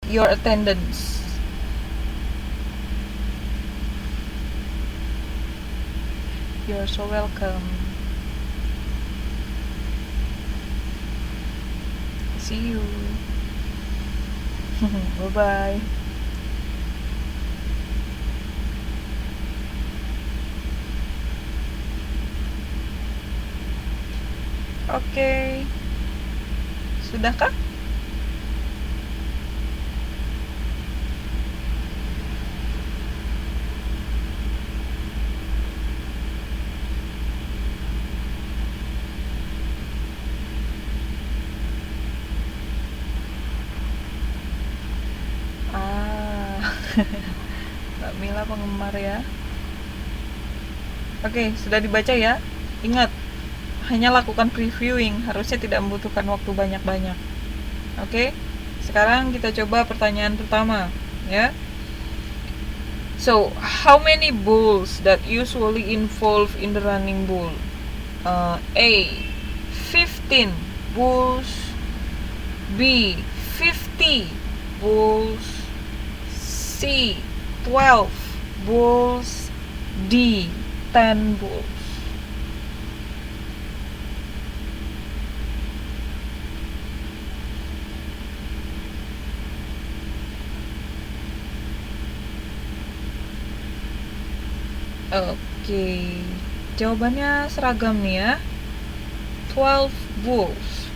your attendance. You're so welcome. See you. Bye-bye. Oke. Sudahkah? Mbak Mila penggemar ya. Oke, sudah dibaca ya. Ingat, hanya lakukan previewing, harusnya tidak membutuhkan waktu banyak-banyak. Oke, sekarang kita coba pertanyaan pertama ya. So, how many bulls that usually involve in the running bull? A. 15 bulls. B. 50 bulls. C. 12 bulls. D. 10 bulls. Oke, jawabannya seragam nih ya. 12 bulls.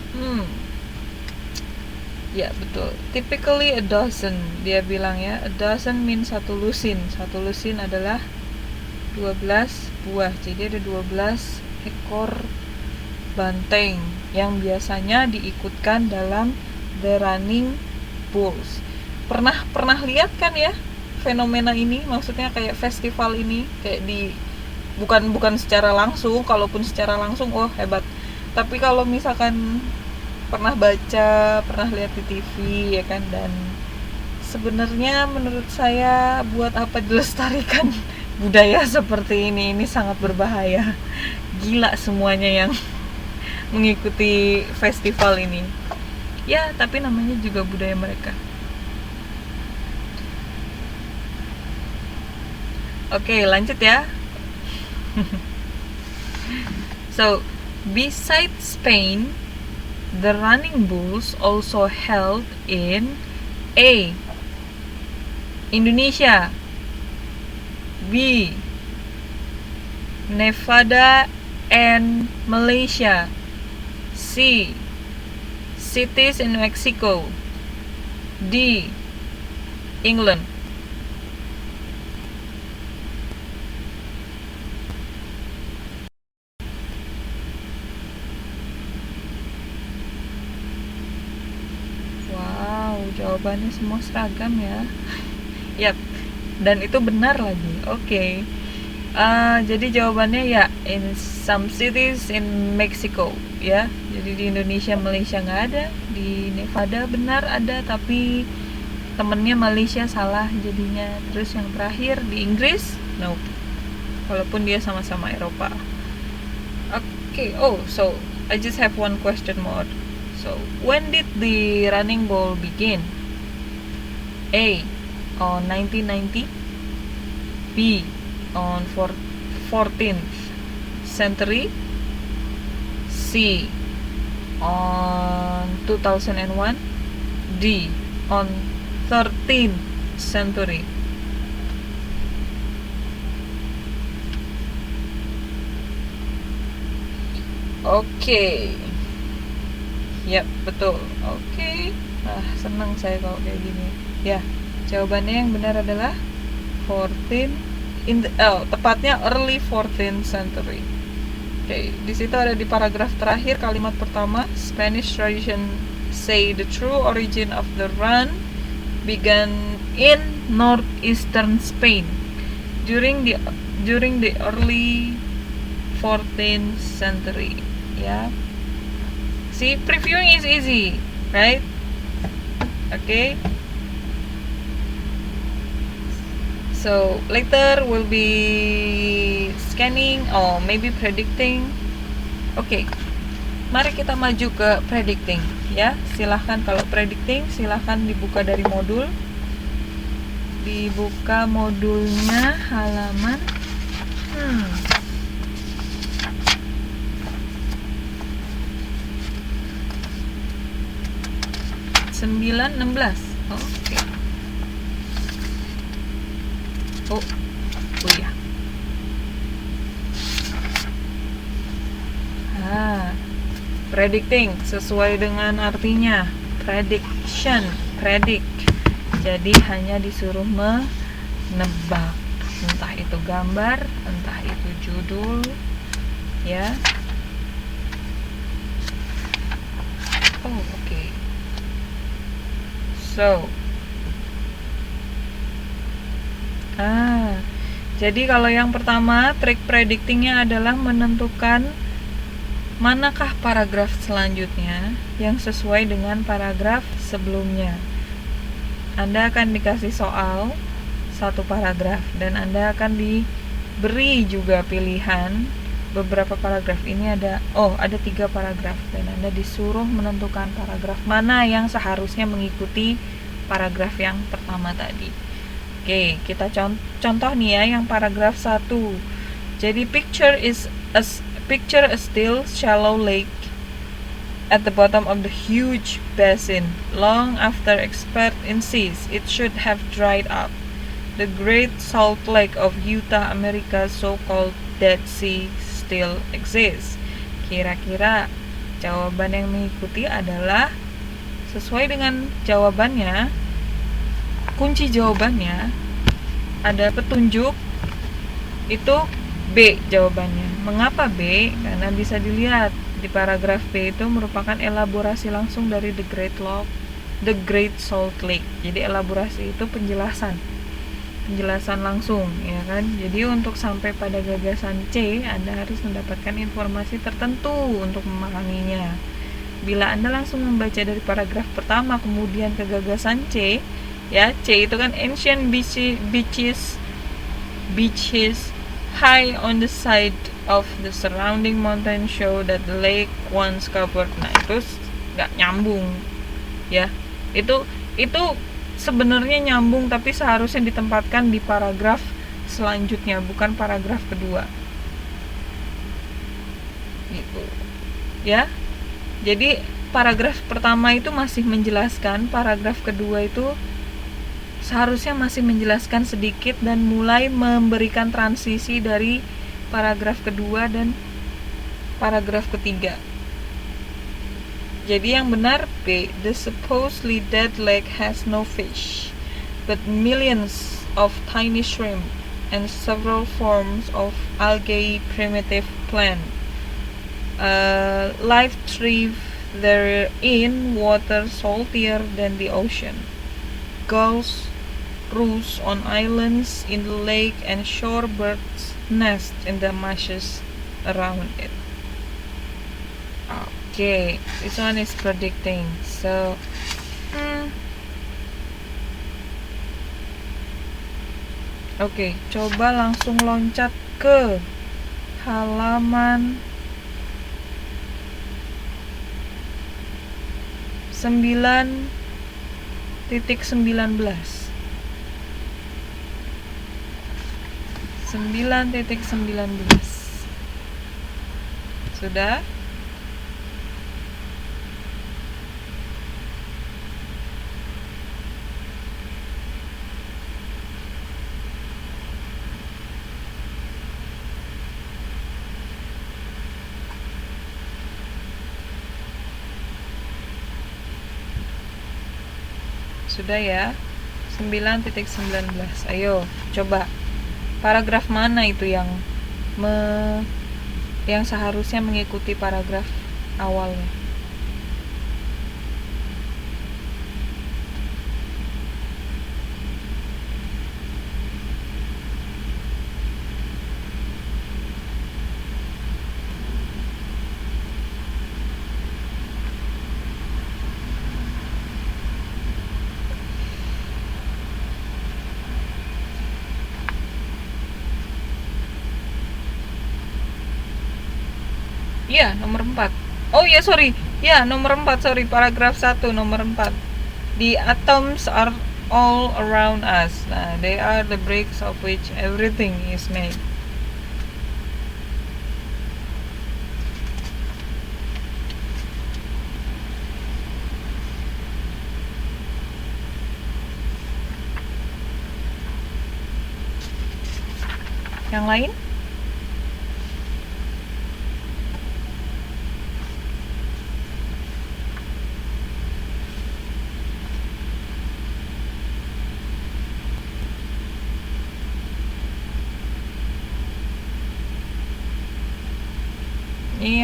Ya betul. Typically a dozen, dia bilang ya. A dozen means satu lusin. Satu lusin adalah 12 buah. Jadi ada 12 ekor banteng yang biasanya diikutkan dalam the running bulls. Pernah lihat kan ya fenomena ini? Maksudnya kayak festival ini, kayak di bukan secara langsung, kalaupun secara langsung hebat. Tapi kalau misalkan pernah baca, pernah lihat di TV ya kan, dan sebenarnya menurut saya buat apa dilestarikan budaya seperti ini sangat berbahaya. Gila semuanya yang mengikuti festival ini. Ya, tapi namanya juga budaya mereka. Oke, lanjut ya. So, besides Spain, the running bulls also held in A. Indonesia, B. Nevada and Malaysia, C. cities in Mexico, D. England. Jawabannya semua seragam ya. Yap, dan itu benar lagi. Oke. Jadi jawabannya ya in some cities in Mexico ya. Jadi di Indonesia, Malaysia nggak ada. Di Nevada benar ada, tapi temennya Malaysia salah jadinya. Terus yang terakhir di Inggris, nope. Walaupun dia sama-sama Eropa. Oke. So I just have one question more. So, when did the running bull begin? A. On 1990, B. On 14th century, C. On 2001, D. On 13th century. Oke. Yap, betul. Oke. Senang saya kalau kayak gini. Ya, jawabannya yang benar adalah 14 tepatnya early 14th century. Oke, di situ ada di paragraf terakhir kalimat pertama, Spanish tradition say the true origin of the run began in northeastern Spain during the early 14th century. Ya. See, previewing is easy, right? Okay. So later we'll be scanning or maybe predicting. Okay, mari kita maju ke predicting ya. Silahkan kalau predicting silahkan dibuka dari modul, dibuka modulnya halaman 9-16. Oke. Oh ya. Predicting sesuai dengan artinya. Prediction, predict. Jadi hanya disuruh menebak, entah itu gambar, entah itu judul, ya. Oke. So, jadi kalau yang pertama, trik predictingnya adalah menentukan manakah paragraf selanjutnya yang sesuai dengan paragraf sebelumnya. Anda akan dikasih soal satu paragraf dan Anda akan diberi juga pilihan beberapa paragraf. Ini ada 3 paragraf dan Anda disuruh menentukan paragraf mana yang seharusnya mengikuti paragraf yang pertama tadi. Oke, kita contoh nih ya yang paragraf 1. Jadi picture a still shallow lake at the bottom of the huge basin. Long after expert insists it should have dried up. The Great Salt Lake of Utah, America, so-called Dead Sea, still exists. Kira-kira jawaban yang mengikuti adalah sesuai dengan jawabannya. Kunci jawabannya ada petunjuk, itu B jawabannya. Mengapa B? Karena bisa dilihat di paragraf B itu merupakan elaborasi langsung dari The Great Salt Lake. Jadi elaborasi itu penjelasan langsung, ya kan? Jadi untuk sampai pada gagasan C, Anda harus mendapatkan informasi tertentu untuk memahaminya. Bila Anda langsung membaca dari paragraf pertama kemudian ke gagasan C, ya, C itu kan ancient beaches high on the side of the surrounding mountain show that the lake once covered. Nah, itu nggak nyambung, ya. Itu sebenarnya nyambung, tapi seharusnya ditempatkan di paragraf selanjutnya, bukan paragraf kedua. Gitu, ya. Jadi paragraf pertama itu masih menjelaskan, paragraf kedua itu seharusnya masih menjelaskan sedikit dan mulai memberikan transisi dari paragraf kedua dan paragraf ketiga. Jadi yang benar B. The supposedly dead lake has no fish, but millions of tiny shrimp and several forms of algae, primitive plant. Life thrive there in water saltier than the ocean. Gulls roost on islands in the lake and shorebirds nest in the marshes around it. Okay, this one is predicting. So, okay, coba langsung loncat ke halaman 9.19. 9.19. Sudah? Sudah ya? 9.19. Ayo, coba. Paragraf mana itu yang seharusnya mengikuti paragraf awalnya? Iya, nomor 4. Oh iya, sorry. Ya, nomor 4, sorry, paragraf 1 nomor 4. The atoms are all around us. Nah, they are the bricks of which everything is made. Yang lain? Ini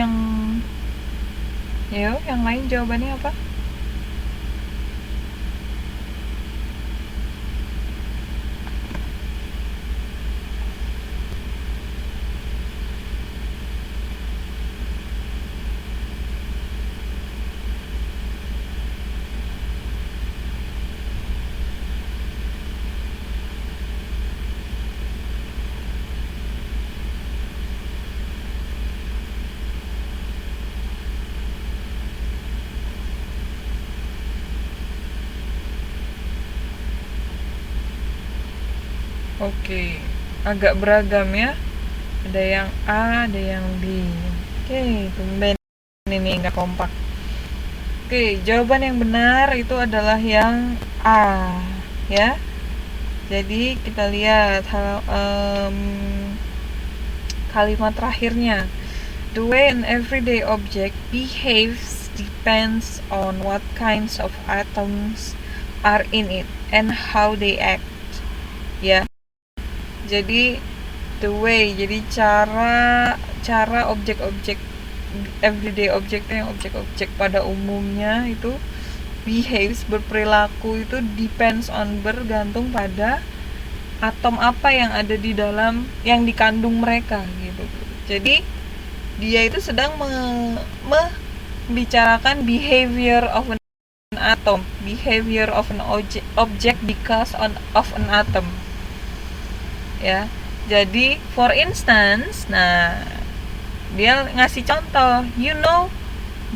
yang lain jawabannya apa? Oke, agak beragam ya. Ada yang A, ada yang B. Oke, tumben ini nggak kompak. Oke, jawaban yang benar itu adalah yang A, ya. Jadi kita lihat kalimat terakhirnya. The way an everyday object behaves depends on what kinds of atoms are in it and how they act. Ya. Jadi the way, jadi cara objek-objek everyday objeknya, objek-objek pada umumnya itu behaves, berperilaku itu depends on, bergantung pada atom apa yang ada di dalam, yang dikandung mereka gitu. Jadi dia itu sedang membicarakan behavior of an atom, behavior of an object because of an atom. Ya, jadi for instance, nah dia ngasih contoh, you know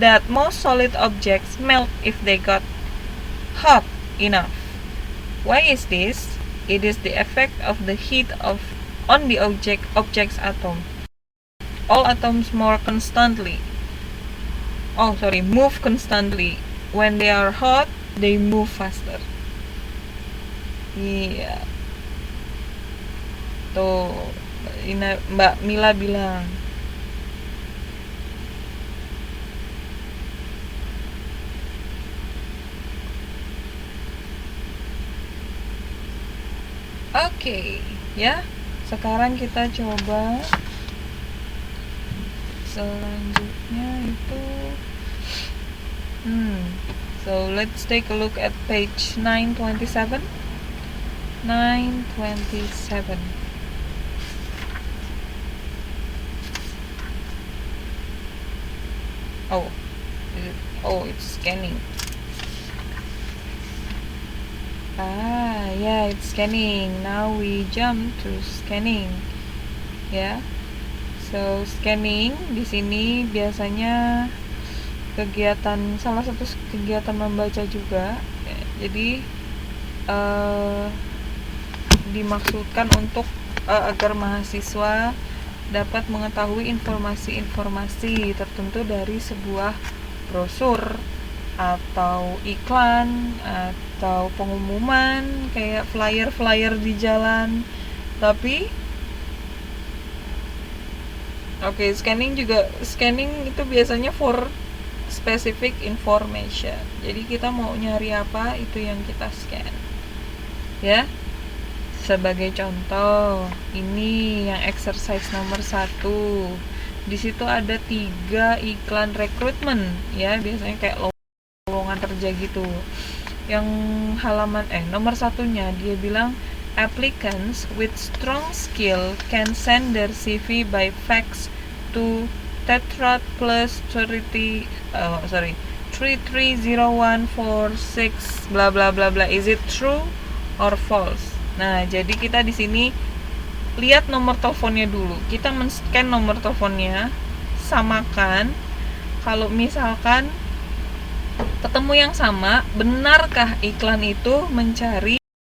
that most solid objects melt if they got hot enough. Why is this? It is the effect of the heat on the object's atom. All atoms move constantly. When they are hot, they move faster. Iya. Tuh, Mbak Mila bilang. Oke, ya. Sekarang kita coba selanjutnya itu so let's take a look at page 927. 927. It's scanning. It's scanning. Now we jump to scanning. Ya. So scanning di sini biasanya salah satu kegiatan membaca juga. Jadi dimaksudkan untuk agar mahasiswa dapat mengetahui informasi-informasi tertentu dari sebuah brosur atau iklan atau pengumuman kayak flyer di jalan. Tapi scanning itu biasanya for specific information. Jadi kita mau nyari apa, itu yang kita scan. Ya. Sebagai contoh, ini yang exercise nomor 1. Di situ ada 3 iklan rekrutmen, ya, biasanya kayak lowongan kerja gitu. Yang halaman nomor 1-nya dia bilang applicants with strong skill can send their CV by fax to Tetrad plus 330146 bla bla bla bla. Is it true or false? Nah, jadi kita di sini lihat nomor teleponnya dulu. Kita men-scan nomor teleponnya, samakan. Kalau misalkan ketemu yang sama, benarkah iklan itu mencari